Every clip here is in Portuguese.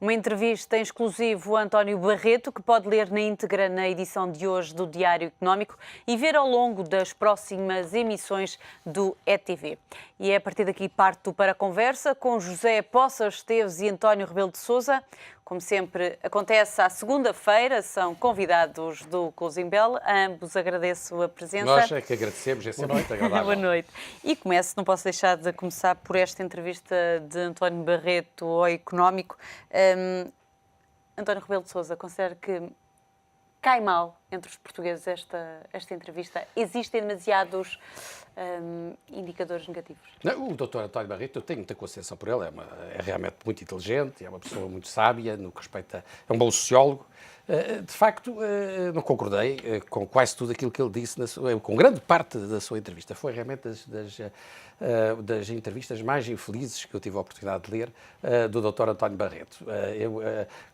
Uma entrevista em exclusivo a António Barreto, que pode ler na íntegra na edição de hoje do Diário Económico e ver ao longo das próximas emissões do ETV. E é a partir daqui parto para a conversa com José Poças Esteves e António Rebelo de Sousa. Como sempre acontece à segunda-feira, são convidados do Closing Bell. A ambos agradeço a presença. Nós é que agradecemos, é sempre muito agradável. Boa noite. E não posso deixar de começar por esta entrevista de António Barreto ao Económico. António Rebelo de Sousa, considera que cai mal entre os portugueses esta entrevista? Existem demasiados indicadores negativos? Não, o Dr. António Barreto, eu tenho muita consideração por ele, é realmente muito inteligente, é uma pessoa muito sábia, no que respeita, é um bom sociólogo. De facto, não concordei com quase tudo aquilo que ele disse, com grande parte da sua entrevista. Foi realmente das entrevistas mais infelizes que eu tive a oportunidade de ler do Dr. António Barreto. Eu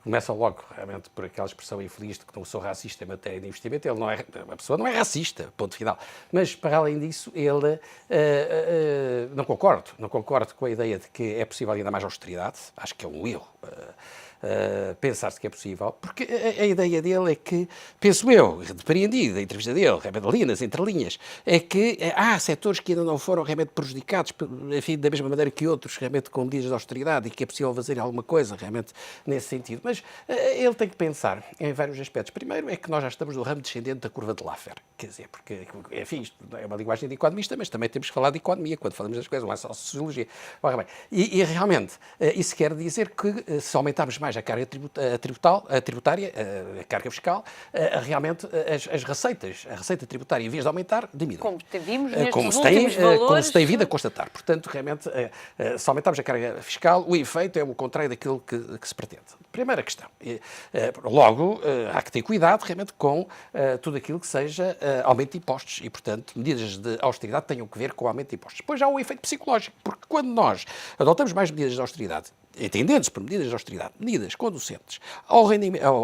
começo logo, realmente, por aquela expressão infeliz de que não sou racista em matéria de investimento. Ele não é, a pessoa não é racista, ponto final. Mas, para além disso, ele não concordo com a ideia de que é possível ainda mais austeridade. Acho que é um erro. Pensar-se que é possível, porque a ideia dele é que, penso eu, depreendi da entrevista dele, realmente ali nas entrelinhas, é que há setores que ainda não foram realmente prejudicados, enfim, da mesma maneira que outros, realmente com medidas de austeridade, e que é possível fazer alguma coisa realmente nesse sentido. Mas ele tem que pensar em vários aspectos. Primeiro é que nós já estamos no ramo descendente da curva de Laffer, quer dizer, porque, enfim, isto é uma linguagem de economista, mas também temos que falar de economia quando falamos das coisas, não é só sociologia. Ora bem, e realmente isso quer dizer que se aumentarmos mais a carga tributária, a carga fiscal, realmente a receita tributária, em vez de aumentar, diminui. Como vimos nestes últimos valores... Como se tem vindo a constatar. Portanto, realmente, se aumentarmos a carga fiscal, o efeito é o contrário daquilo que se pretende. Primeira questão. Logo, há que ter cuidado realmente com tudo aquilo que seja aumento de impostos e, portanto, medidas de austeridade tenham que ver com o aumento de impostos. Depois já há o efeito psicológico, porque quando nós adotamos mais medidas de austeridade, entendendo-se por medidas de austeridade, medidas conducentes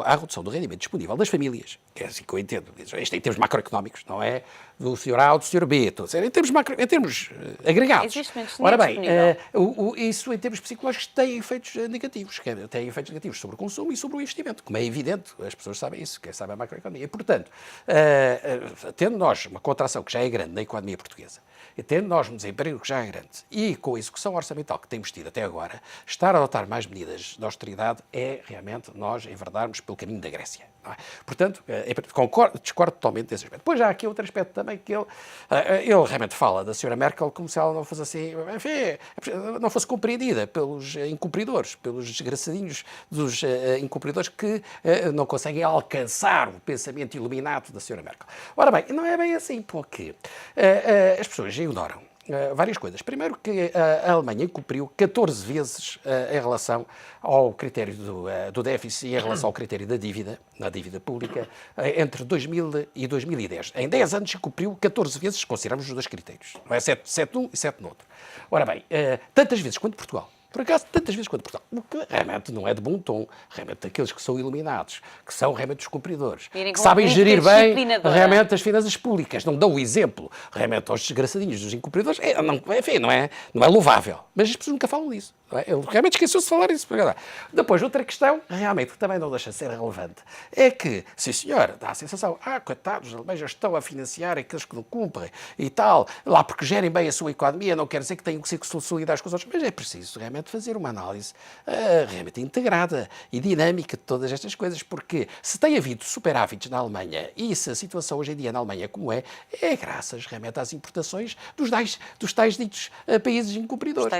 à redução do rendimento disponível das famílias, que é assim que eu entendo, isto em termos macroeconómicos, não é do Sr. A ou do Sr. B, em termos agregados. Ora bem, isso em termos psicológicos tem efeitos negativos, sobre o consumo e sobre o investimento, como é evidente, as pessoas sabem isso, quem sabe a macroeconomia. E, portanto, tendo nós uma contração que já é grande na economia portuguesa, e tendo nós um desemprego que já é grande, e com a execução orçamental que temos tido até agora, estar a adotar mais medidas de austeridade é realmente nós enverdarmos pelo caminho da Grécia. Não é? Portanto, discordo totalmente desse aspecto. Depois já há aqui outro aspecto também que ele realmente fala da Sra. Merkel como se ela não fosse assim, enfim, não fosse compreendida pelos incumpridores, pelos desgraçadinhos dos incumpridores que não conseguem alcançar o pensamento iluminado da Sra. Merkel. Ora bem, não é bem assim, porque as pessoas ignoram várias coisas. Primeiro que a Alemanha incumpriu 14 vezes em relação ao critério do déficit e em relação ao critério da dívida, na dívida pública, entre 2000 e 2010. Em 10 anos incumpriu 14 vezes, se considerarmos os dois critérios. Não é 7 num e 7 no outro. Ora bem, tantas vezes quanto Portugal. Por acaso, tantas vezes quanto Portugal. O que realmente não é de bom tom. Realmente, aqueles que são iluminados, que são realmente os cumpridores, que sabem gerir bem realmente as finanças públicas, não dão o exemplo realmente aos desgraçadinhos dos incumpridores, enfim, não é louvável. Mas as pessoas nunca falam disso. Ele realmente esqueceu-se de falar isso. Depois, outra questão, realmente, que também não deixa de ser relevante, é que, sim senhor, dá a sensação, coitados, os alemães já estão a financiar aqueles que não cumprem e tal, lá porque gerem bem a sua economia, não quer dizer que tenham que ser solidários com os outros, mas é preciso realmente fazer uma análise realmente integrada e dinâmica de todas estas coisas, porque se tem havido superávites na Alemanha e se a situação hoje em dia na Alemanha como é graças realmente às importações dos tais ditos países incumpridores,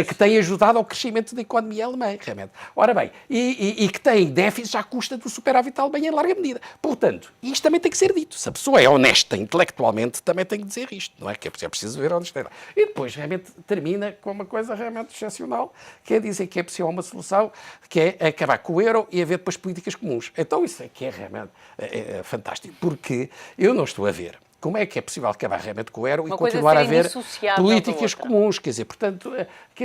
que têm ajudado ao crescimento da economia alemã, realmente. Ora bem, e que têm déficits à custa do superávit da Alemanha em larga medida. Portanto, isto também tem que ser dito. Se a pessoa é honesta intelectualmente, também tem que dizer isto, não é? Que é preciso ver a honestidade. E depois, realmente, termina com uma coisa realmente excepcional, que é dizer que é possível uma solução, que é acabar com o euro e haver depois políticas comuns. Então, isso é que é realmente fantástico, porque eu não estou a ver como é que é possível acabar realmente com o euro e continuar a haver políticas comuns? Quer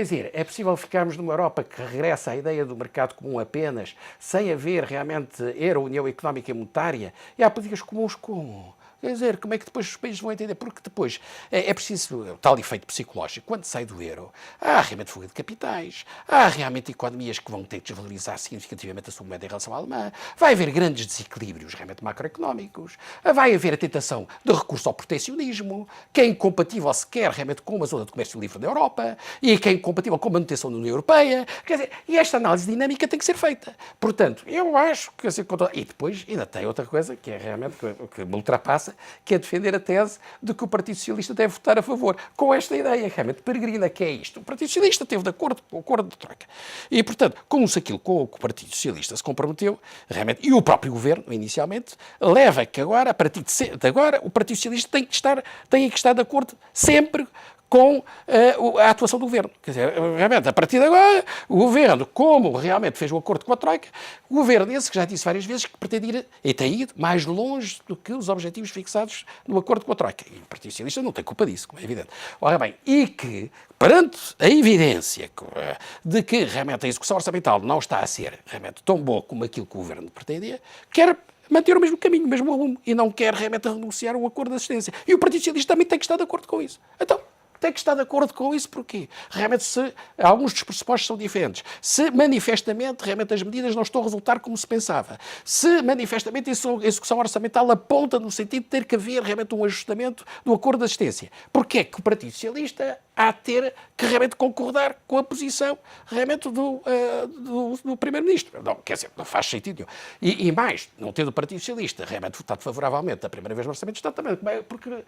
dizer, é possível ficarmos numa Europa que regressa à ideia do mercado comum apenas, sem haver realmente euro, União Económica e Monetária, e há políticas comuns como? Quer dizer, como é que depois os países vão entender? Porque depois é preciso tal efeito psicológico. Quando sai do euro, há realmente fuga de capitais, há realmente economias que vão ter que desvalorizar significativamente a sua moeda em relação à alemã, vai haver grandes desequilíbrios realmente macroeconómicos, vai haver a tentação de recurso ao proteccionismo, que é incompatível sequer realmente com uma zona de comércio livre da Europa e que é incompatível com a manutenção da União Europeia. Quer dizer, e esta análise dinâmica tem que ser feita. Portanto, eu acho que... E depois ainda tem outra coisa que é realmente que me ultrapassa, que é defender a tese de que o Partido Socialista deve votar a favor, com esta ideia realmente peregrina que é isto. O Partido Socialista esteve de acordo com o acordo de troca. E, portanto, como se aquilo com o que o Partido Socialista se comprometeu, realmente, e o próprio Governo, inicialmente, leva que agora, a partir de agora, o Partido Socialista tem que estar de acordo sempre com a atuação do Governo. Quer dizer, realmente, a partir de agora, o Governo, como realmente fez o acordo com a Troika, o Governo esse, que já disse várias vezes, que pretende ir, e tem ido, mais longe do que os objetivos fixados no acordo com a Troika. E o Partido Socialista não tem culpa disso, como é evidente. Ora bem, e que, perante a evidência de que realmente a execução orçamental não está a ser realmente tão boa como aquilo que o Governo pretendia, quer manter o mesmo caminho, o mesmo rumo, e não quer realmente renunciar ao acordo de assistência. E o Partido Socialista também tem que estar de acordo com isso. Então, tem que estar de acordo com isso, porquê? Realmente, se alguns dos pressupostos são diferentes, se manifestamente realmente as medidas não estão a resultar como se pensava, se manifestamente a execução orçamental aponta no sentido de ter que haver realmente um ajustamento do acordo de assistência, porquê é que o Partido Socialista há de ter que realmente concordar com a posição realmente do Primeiro-Ministro? Não, quer dizer, não faz sentido nenhum. E mais, não tendo o Partido Socialista realmente votado favoravelmente a primeira vez no Orçamento de Estado também, porque,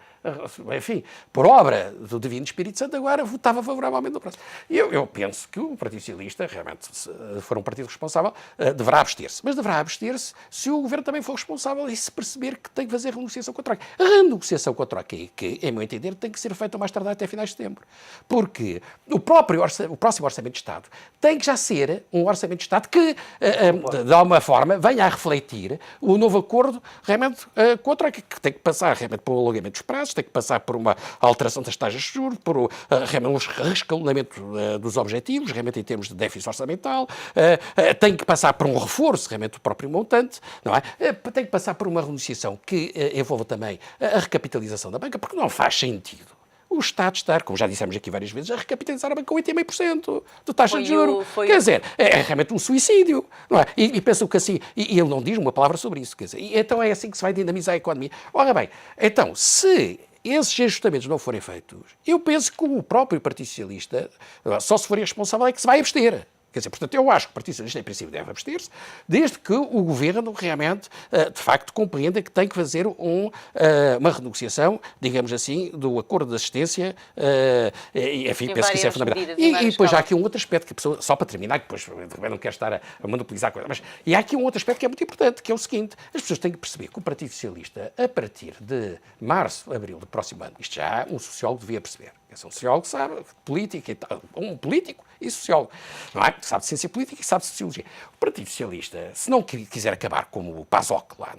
enfim, por obra do Divino Espírito Santo, agora votava favoravelmente no próximo. E eu penso que o Partido Socialista, realmente, se for um partido responsável, deverá abster-se. Mas deverá abster-se se o Governo também for responsável e se perceber que tem que fazer renegociação com a Troika. A renegociação com a Troika, que, em meu entender, tem que ser feita mais tardar até finais de setembro. Porque o próximo Orçamento de Estado tem que já ser um Orçamento de Estado que, de alguma forma, venha a refletir o novo acordo realmente com a Troika, que tem que passar realmente por um alongamento dos prazos, tem que passar por uma alteração das taxas de juros, por realmente um reescalonamento dos objetivos, realmente em termos de déficit orçamental, tem que passar por um reforço realmente do próprio montante, não é? Tem que passar por uma renegociação que envolva também a recapitalização da banca, porque não faz sentido o Estado estar, como já dissemos aqui várias vezes, a recapitalizar a banca com 8,5% de taxa de juros. Quer dizer, é realmente um suicídio, não é? E penso que assim, e ele não diz uma palavra sobre isso, quer dizer, e então é assim que se vai dinamizar a economia. Ora bem, então, se esses ajustamentos não forem feitos, eu penso que o próprio Partido Socialista, só se for responsável, é que se vai abster. Quer dizer, portanto, eu acho que o Partido Socialista, em princípio, deve abster-se, desde que o Governo realmente, de facto, compreenda que tem que fazer uma renegociação, digamos assim, do acordo de assistência, e, enfim, penso que isso é fundamental. E depois há aqui um outro aspecto, que a pessoa, só para terminar, que depois não quero estar a monopolizar a coisa, mas e há aqui um outro aspecto que é muito importante, que é o seguinte: as pessoas têm que perceber que o Partido Socialista, a partir de março, abril do próximo ano, isto já um sociólogo devia perceber. Um sociólogo sabe de política e tal, um político e sociólogo, não é? Sabe de ciência política e sabe de sociologia. O Partido Socialista, se não quiser acabar como o PASOK lá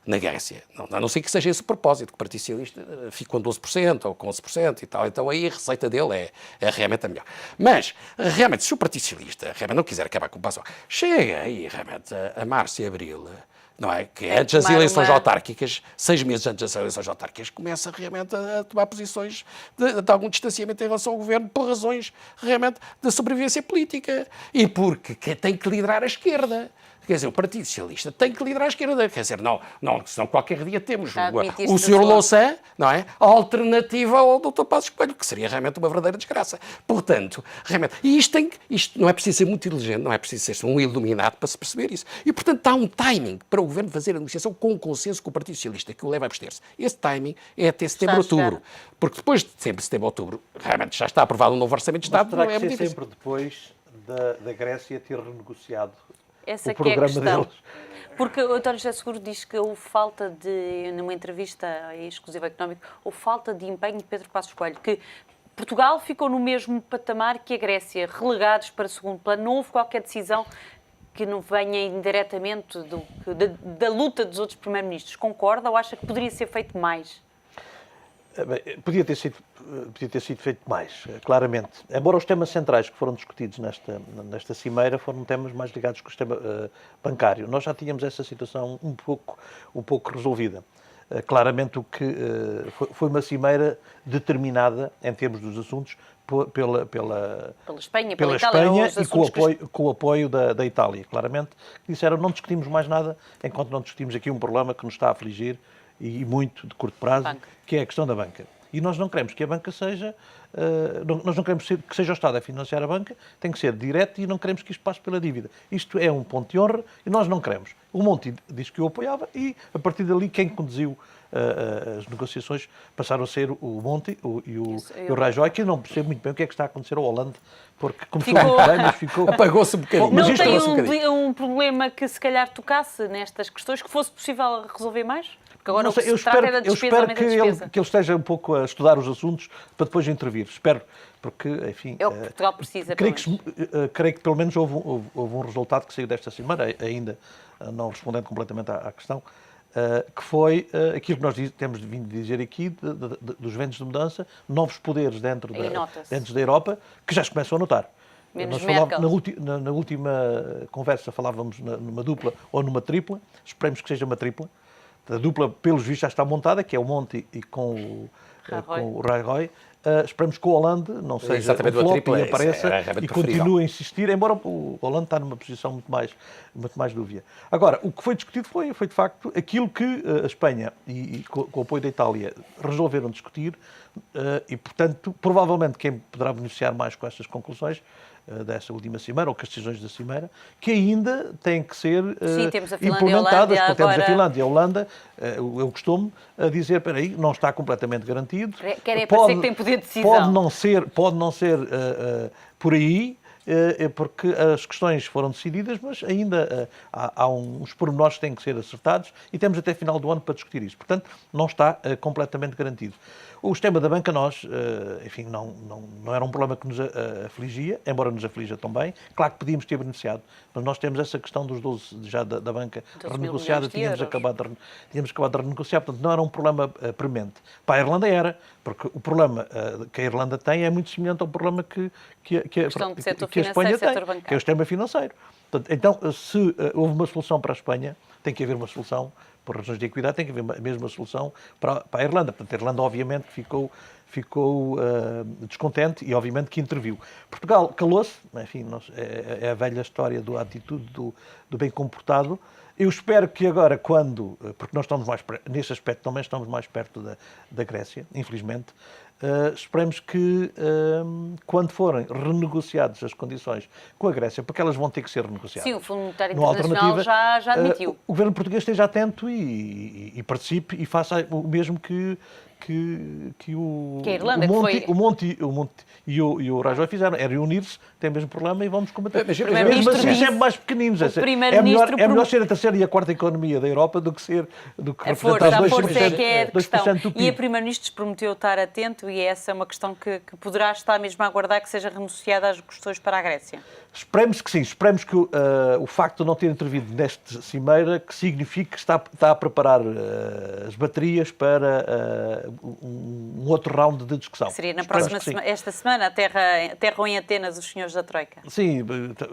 na Grécia, a não ser que seja esse o propósito, que o Partido Socialista fique com 12% ou com 11% e tal, então aí a receita dele é realmente a melhor. Mas, realmente, se o Partido Socialista realmente não quiser acabar com o PASOK, chega aí realmente a março e abril, não é? Que antes das eleições autárquicas, 6 meses antes das eleições autárquicas, começa realmente a tomar posições de algum distanciamento em relação ao governo por razões realmente de sobrevivência política e porque tem que liderar a esquerda. Quer dizer, o Partido Socialista tem que liderar a esquerda. Quer dizer, não, senão qualquer dia temos o Sr. Louçã, não é? A alternativa ao Dr. Passos Coelho, que seria realmente uma verdadeira desgraça. Portanto, realmente, e isto não é preciso ser muito inteligente, não é preciso ser um iluminado para se perceber isso. E, portanto, há um timing para o Governo fazer a negociação com um consenso com o Partido Socialista, que o leva a abster-se. Esse timing é até setembro, outubro. Porque depois de setembro, outubro, realmente já está aprovado um novo Orçamento de Estado. Mas terá que ser sempre depois da Grécia ter renegociado essa o programa deles. Porque o António José Seguro diz que houve falta de, numa entrevista à Exclusiva Económica, houve falta de empenho de Pedro Passos Coelho, que Portugal ficou no mesmo patamar que a Grécia, relegados para segundo plano, não houve qualquer decisão que não venha indiretamente da luta dos outros primeiros-ministros. Concorda ou acha que poderia ser feito mais? Bem, podia ter sido feito mais, claramente. Embora os temas centrais que foram discutidos nesta cimeira foram temas mais ligados com o sistema bancário. Nós já tínhamos essa situação um pouco resolvida. claramente o que foi uma cimeira determinada em termos dos assuntos pela Espanha, pela Itália, Espanha e com o apoio da Itália. Claramente disseram não discutimos mais nada enquanto não discutimos aqui um problema que nos está a afligir e muito de curto prazo, que é a questão da banca. E nós não queremos que a banca seja... nós não queremos que seja o Estado a financiar a banca, tem que ser direto e não queremos que isto passe pela dívida. Isto é um ponto de honra e nós não queremos. O Monti disse que o apoiava e, a partir dali, quem conduziu as negociações passaram a ser o Monti e o Rajoy, que eu não percebo muito bem o que é que está a acontecer ao Hollande, porque começou muito bem, mas ficou... Apagou-se um bocadinho. Não tem um problema que, se calhar, tocasse nestas questões, que fosse possível resolver mais? Porque agora o que se trata é da despesa, eu espero que ele esteja um pouco a estudar os assuntos para depois intervir. Espero, porque, enfim... É o que Portugal precisa, creio que pelo menos houve um resultado que saiu desta semana, ainda não respondendo completamente à questão, que foi aquilo que nós temos vindo a dizer aqui, dos ventos de mudança, novos poderes dentro da Europa, que já se começam a notar. Menos Merkel. Na última conversa falávamos numa dupla ou numa tripla, esperemos que seja uma tripla. A dupla, pelos vistos, já está montada, que é o Monti e com o Rajoy. Esperamos que o Hollande não seja um flop e apareça e continue a insistir, embora o Hollande está numa posição muito mais dúbia. Agora, o que foi discutido foi de facto, aquilo que a Espanha e com o apoio da Itália resolveram discutir e, portanto, provavelmente quem poderá beneficiar mais com estas conclusões dessa última cimeira, ou com as decisões da cimeira, que ainda têm que ser implementadas, porque temos a Finlândia e a Holanda, eu costumo dizer, espera aí, não está completamente garantido. Querem parecer que tem poder de decisão. Pode não ser por aí, porque as questões foram decididas, mas ainda há uns pormenores que têm que ser acertados e temos até final do ano para discutir isso. Portanto, não está completamente garantido. O sistema da banca, enfim, não era um problema que nos afligia, embora nos aflija também. Claro que podíamos ter beneficiado, mas nós temos essa questão dos 12 já da banca renegociada, tínhamos acabado de renegociar, portanto não era um problema premente. Para a Irlanda era, porque o problema que a Irlanda tem é muito semelhante ao problema que a Espanha tem, que é o sistema financeiro. Portanto, então, se houve uma solução para a Espanha, tem que haver uma solução, por razões de equidade, tem que haver a mesma solução para a Irlanda. Portanto, a Irlanda, obviamente, ficou descontente e, obviamente, que interviu. Portugal calou-se, enfim, é a velha história da atitude do bem comportado. Eu espero que agora, porque nós estamos nesse aspecto também estamos mais perto da Grécia, infelizmente, esperemos que quando forem renegociadas as condições com a Grécia, porque elas vão ter que ser renegociadas. Sim, o Fundo Monetário Internacional já admitiu. O governo português esteja atento e participe e faça o mesmo que a Irlanda, o Monti e o Rajoy fizeram, é reunir-se, tem o mesmo problema e vamos combater. Mesmo assim, sempre mais pequeninos. É melhor ser a terceira e a quarta economia da Europa do que representar 2% é a questão. E a Primeiro-Ministro prometeu estar atento e essa é uma questão que poderá estar mesmo a aguardar que seja renunciada às questões para a Grécia. Esperemos que sim, esperemos que o facto de não ter intervido nesta cimeira que signifique que está a preparar as baterias para um outro round de discussão. Seria na próxima esta semana, aterram em Atenas os senhores da Troika. Sim,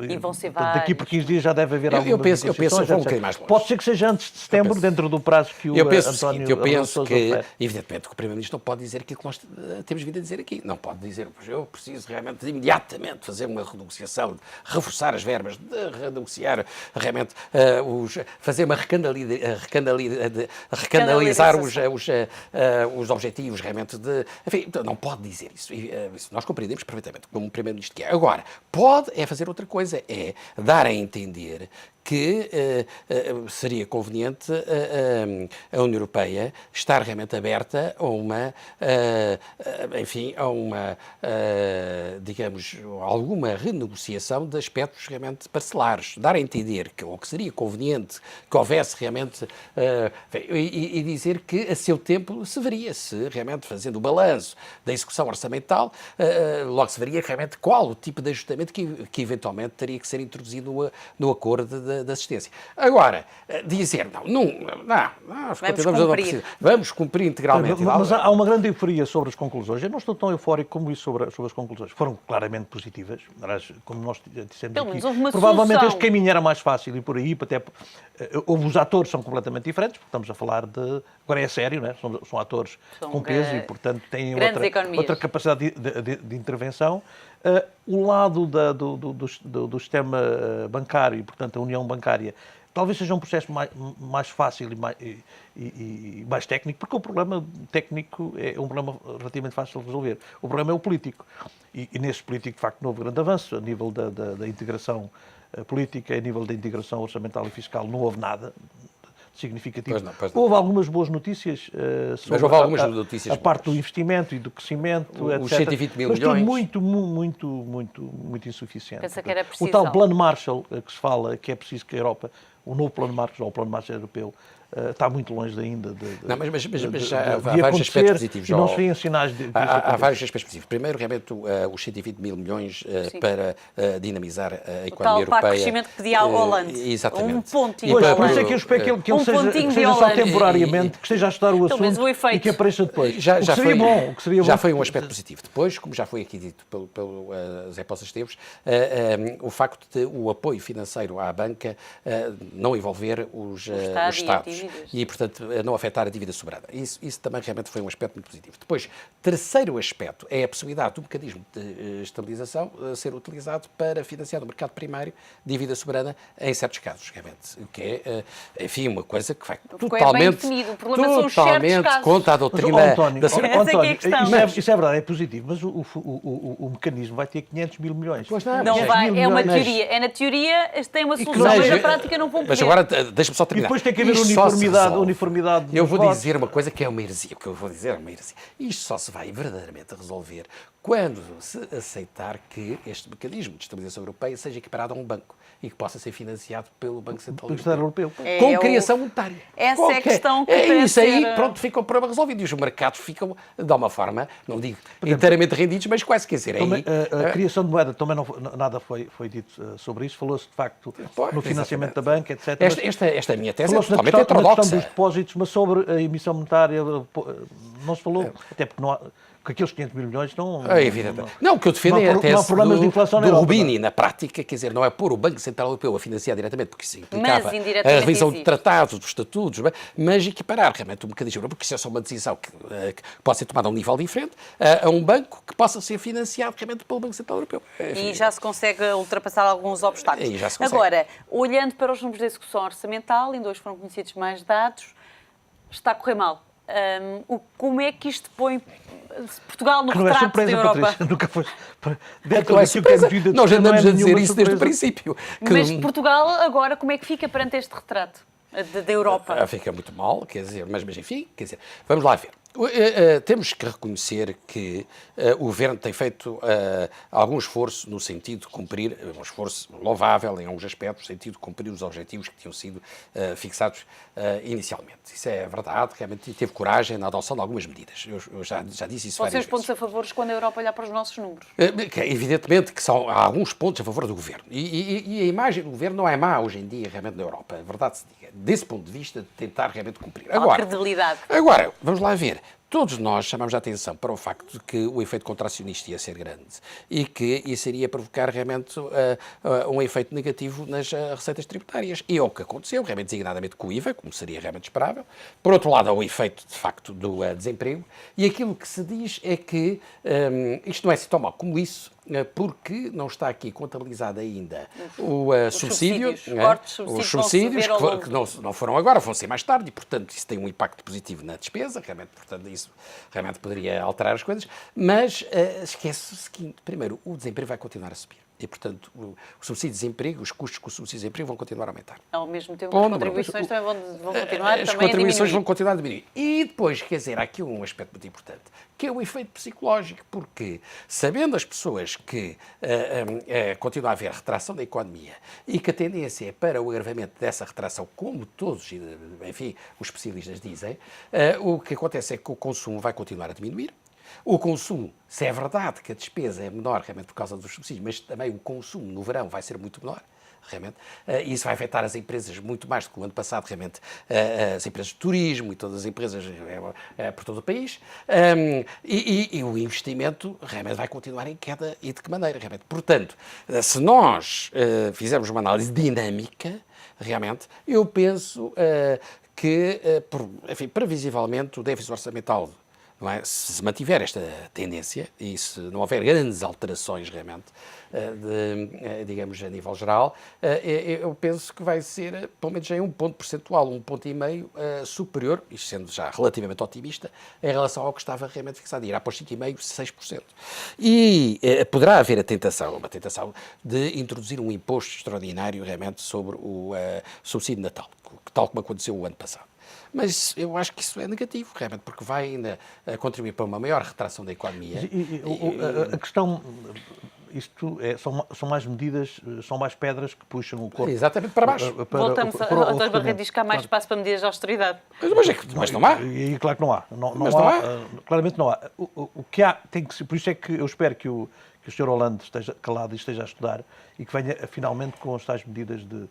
e vão ser vários. Daqui por 15 dias já deve haver alguma Eu penso um bocadinho mais longe. Pode ser que seja antes de setembro, dentro do prazo que o António... Eu penso que, evidentemente, que o Primeiro-Ministro não pode dizer aquilo que nós temos vindo a dizer aqui. Não pode dizer, pois eu preciso realmente imediatamente fazer uma renegociação, reforçar as verbas, de renegociar realmente fazer uma recanalizar os objetivos realmente de... Enfim, não pode dizer isso. Nós compreendemos perfeitamente como o Primeiro-Ministro quer. Agora, pode fazer outra coisa, é dar a entender que seria conveniente a União Europeia estar realmente aberta a digamos, alguma renegociação de aspectos realmente parcelares. Dar a entender que seria conveniente que houvesse realmente e dizer que a seu tempo se veria, se realmente fazendo o balanço da execução orçamental, logo se veria realmente qual o tipo de ajustamento que eventualmente teria que ser introduzido no acordo de assistência. Agora, dizer, vamos cumprir integralmente. Mas há uma grande euforia sobre as conclusões. Eu não estou tão eufórico como isso sobre as conclusões. Foram claramente positivas. Aliás, como nós dissemos aqui, provavelmente este caminho era mais fácil e por aí, até houve os atores são completamente diferentes, porque estamos a falar de... Agora é sério, né? São atores com peso e, portanto, têm outra capacidade de intervenção. O lado do sistema bancário, e, portanto, a união bancária, talvez seja um processo mais fácil e mais técnico, porque o problema técnico é um problema relativamente fácil de resolver. O problema é o político. E nesse político, de facto, não houve grande avanço. A nível da integração política, a nível da integração orçamental e fiscal, não houve nada significativo. Pois não. Houve algumas boas notícias sobre a parte do investimento e do crescimento, etc. Os 120 mil milhões. Mas muito insuficiente. Pensa que era preciso. O tal plano Marshall que se fala, que é preciso que a Europa, o novo plano Marshall, ou o plano Marshall europeu, está muito longe ainda mas há vários aspectos positivos. Não se vêem sinais de há vários aspectos positivos. Primeiro, realmente, os 120 mil milhões para dinamizar a economia europeia. O crescimento que pedia ao Hollande. Exatamente. Um pontinho. Por isso é que eu espero que ele seja só temporariamente, que esteja a estudar o assunto e que apareça depois. Já seria bom. Já foi um aspecto positivo. Depois, como já foi aqui dito pelo Zé Poças Esteves, o facto de o apoio financeiro à banca não envolver os Estados. E, portanto, não afetar a dívida soberana. Isso também realmente foi um aspecto muito positivo. Depois, terceiro aspecto é a possibilidade do mecanismo de estabilização ser utilizado para financiar no mercado primário dívida soberana em certos casos, realmente. O que é, enfim, uma coisa que vai totalmente contra a doutrina da António, isso é verdade, é positivo, mas o mecanismo vai ter 500 mil milhões. Não vai, é uma teoria. É na teoria, tem uma solução, mas na prática não vão poder. Mas agora, deixa-me só terminar. E depois tem que haver uniformidade. Eu vou dizer uma coisa que é uma heresia. O que eu vou dizer é uma heresia. Isto só se vai verdadeiramente resolver quando se aceitar que este mecanismo de estabilização europeia seja equiparado a um banco e que possa ser financiado pelo Banco Central Europeu. Com criação monetária. Essa é a questão que isso aí, pronto, fica o problema resolvido. E os mercados ficam, de alguma forma, não digo inteiramente rendidos, mas quase, quer dizer, também, a criação de moeda, também nada foi dito sobre isso. Falou-se, de facto, no financiamento da banca, etc. Esta minha tese é totalmente heterodoxa. Na questão dos depósitos, mas sobre a emissão monetária não se falou, até porque não há... Porque aqueles 500 mil milhões não... É evidente. Não, o que eu defendo é a tese do Rubini, na prática, quer dizer, não é pôr o Banco Central Europeu a financiar diretamente, porque isso implicava a revisão de tratados, dos estatutos, mas equiparar realmente um mecanismo, porque isso é só uma decisão que pode ser tomada a um nível diferente, a um banco que possa ser financiado realmente pelo Banco Central Europeu. E já se consegue ultrapassar alguns obstáculos. Agora, olhando para os números de execução orçamental, ainda hoje foram conhecidos mais dados, está a correr mal. Como é que isto põe Portugal no retrato da Europa? Patrícia, nunca foi. Nós andamos a dizer isso desde o princípio. Mas Portugal agora, como é que fica perante este retrato da Europa? Fica muito mal, quer dizer, mas enfim, quer dizer, vamos lá ver. Temos que reconhecer que o Governo tem feito algum esforço no sentido de cumprir, um esforço louvável em alguns aspectos, no sentido de cumprir os objetivos que tinham sido fixados inicialmente. Isso é verdade, realmente teve coragem na adoção de algumas medidas. Eu já disse isso várias vezes. Pontos a favor quando a Europa olhar para os nossos números? Evidentemente que há alguns pontos a favor do Governo. E a imagem do Governo não é má hoje em dia, realmente, na Europa. A verdade se diga. Desse ponto de vista, de tentar realmente cumprir. Agora, vamos lá ver. Todos nós chamamos a atenção para o facto de que o efeito contracionista ia ser grande e que isso iria provocar realmente um efeito negativo nas receitas tributárias. E é o que aconteceu, realmente designadamente com o IVA, como seria realmente esperável. Por outro lado, há o efeito, de facto, do desemprego. E aquilo que se diz é que isto não é assim tão mau como isso, porque não está aqui contabilizado ainda os subsídios, os subsídios que não foram agora, vão ser mais tarde, e, portanto, isso tem um impacto positivo na despesa, realmente, portanto, isso realmente poderia alterar as coisas, mas esquece o seguinte, primeiro, o desemprego vai continuar a subir. E, portanto, o subsídio de desemprego, os custos com o subsídio de desemprego vão continuar a aumentar. Ao mesmo tempo, as contribuições também vão continuar as contribuições vão continuar a diminuir. E depois, quer dizer, há aqui um aspecto muito importante, que é o efeito psicológico, porque, sabendo as pessoas que continua a haver retração da economia e que a tendência é para o agravamento dessa retração, como todos, enfim, os especialistas dizem, o que acontece é que o consumo vai continuar a diminuir. O consumo, se é verdade que a despesa é menor realmente por causa dos subsídios, mas também o consumo no verão vai ser muito menor, realmente, e isso vai afetar as empresas muito mais do que o ano passado, realmente, as empresas de turismo e todas as empresas por todo o país, e o investimento realmente vai continuar em queda, e de que maneira, realmente. Portanto, se nós fizermos uma análise dinâmica, realmente, eu penso que, enfim, previsivelmente, o déficit orçamental, não é? Se mantiver esta tendência e se não houver grandes alterações realmente, digamos, a nível geral, eu penso que vai ser, pelo menos em um ponto percentual, 1,5 ponto superior, isto sendo já relativamente otimista, em relação ao que estava realmente fixado. Irá para os 5,5%, 6%. E poderá haver uma tentação de introduzir um imposto extraordinário realmente sobre o subsídio de Natal, tal como aconteceu o ano passado. Mas eu acho que isso é negativo, realmente, porque vai ainda contribuir para uma maior retração da economia. A questão, são mais medidas, são mais pedras que puxam o corpo. Exatamente, para baixo. Voltamos ao António Barreto, diz que há mais espaço para medidas de austeridade. Mas não há. E claro que não há. Claramente não há. O que há, tem que ser, por isso é que eu espero que o Sr. Hollande esteja calado e esteja a estudar e que venha finalmente com as tais medidas de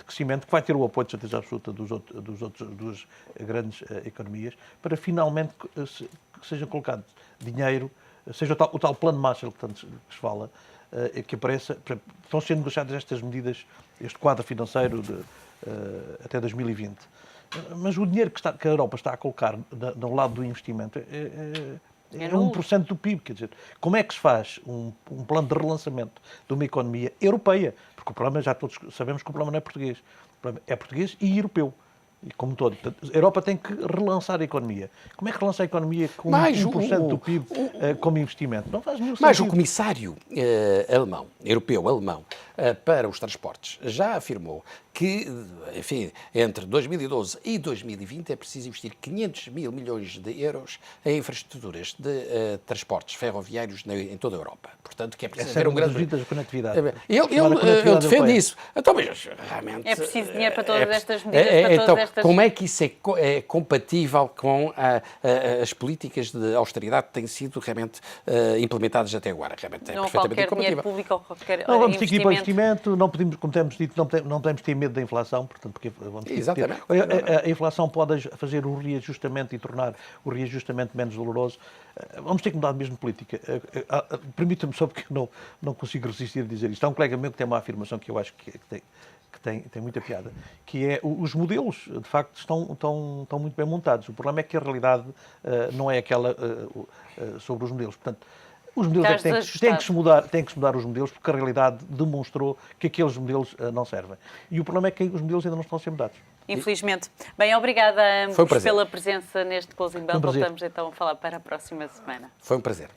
crescimento, que vai ter o apoio de certeza absoluta dos outros duas grandes economias, para finalmente que seja colocado dinheiro, seja o tal plano Marshall que tanto se fala, que apareça. Estão sendo negociadas estas medidas, este quadro financeiro até 2020. Mas o dinheiro que a Europa está a colocar no lado do investimento é 1% do PIB, quer dizer, como é que se faz um plano de relançamento de uma economia europeia? Porque o problema, já todos sabemos que o problema não é português. O problema é português e europeu, como todo. Portanto, a Europa tem que relançar a economia. Como é que relança a economia com 1% do PIB como investimento? Não faz nenhum sentido. Mas o comissário europeu alemão, para os transportes, já afirmou que, enfim, entre 2012 e 2020 é preciso investir 500 mil milhões de euros em infraestruturas de transportes ferroviários em toda a Europa. Portanto, que é preciso haver um grande... conectividade. Ele defende isso. Então, mas realmente... É preciso dinheiro para todas estas medidas, para todas estas... Como é que isso é compatível com as políticas de austeridade que têm sido realmente implementadas até agora? Realmente é não perfeitamente qualquer dinheiro público ou qualquer não vamos ter que ir para o investimento, não podemos, como temos dito, não podemos ter medo da inflação, portanto, porque vamos ter Exatamente. a inflação pode fazer o reajustamento e tornar o reajustamento menos doloroso. Vamos ter que mudar mesmo de política. Permita-me só, porque eu não consigo resistir a dizer isto. Há um colega meu que tem uma afirmação que eu acho que tem muita piada, que é os modelos, de facto, estão muito bem montados. O problema é que a realidade não é aquela sobre os modelos. Portanto, os modelos têm que se mudar os modelos, porque a realidade demonstrou que aqueles modelos não servem. E o problema é que os modelos ainda não estão a ser mudados. Infelizmente. Bem, obrigada a ambos pela presença neste Closing Bell. Voltamos então a falar para a próxima semana. Foi um prazer.